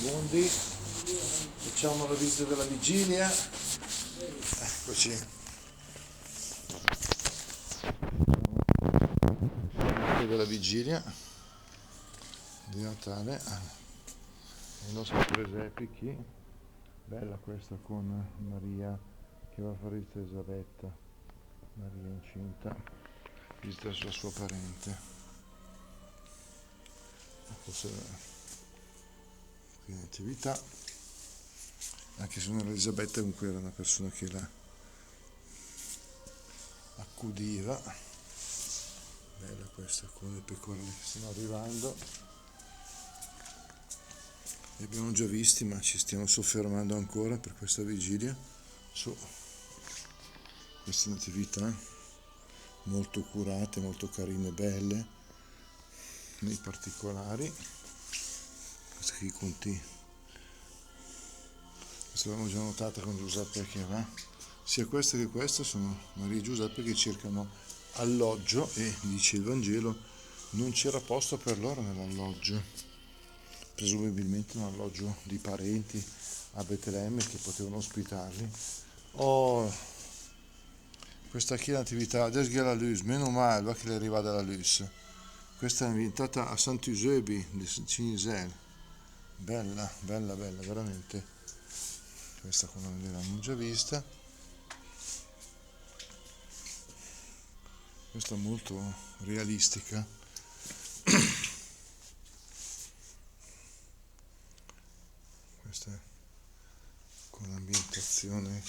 secondi, facciamo la visita della vigilia. Eccoci, della vigilia di Natale, i nostri presepi qui. Bella questa con Maria che va a fare visita a Elisabetta, Maria incinta, visita sulla sua parente. Forse qui in attività, anche se non era Elisabetta, comunque era una persona che la accudiva. Bella questa con le pecorelle che stanno arrivando, li abbiamo già visti, ma ci stiamo soffermando ancora per questa vigilia su queste natività molto curate, molto carine, belle nei particolari. Questa qui conti, questa l'abbiamo già notata con Giuseppe che va. Sia questa che questa sono Maria e Giuseppe che cercano alloggio, e dice il Vangelo non c'era posto per loro nell'alloggio, presumibilmente un alloggio di parenti a Betlemme che potevano ospitarli. Questa qui è l'attività des la Luz, meno male va che le arriva dalla Luz. Questa è ambientata a Saint-Eusèbe di Cinisel, bella, bella, bella, veramente. Questa come l'abbiamo già vista. Questa è molto realistica. Questa è con l'ambientazione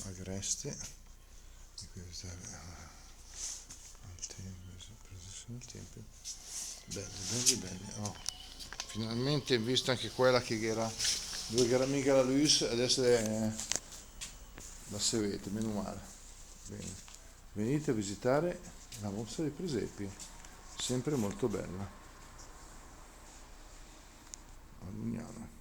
agreste. E questa è al tempio. Belle, belle, belle. Oh. Finalmente visto anche quella che era dove era mica la Luz, adesso è la Sevete, meno male. Bene. Venite a visitare la mostra dei presepi, sempre molto bella a Lugnano.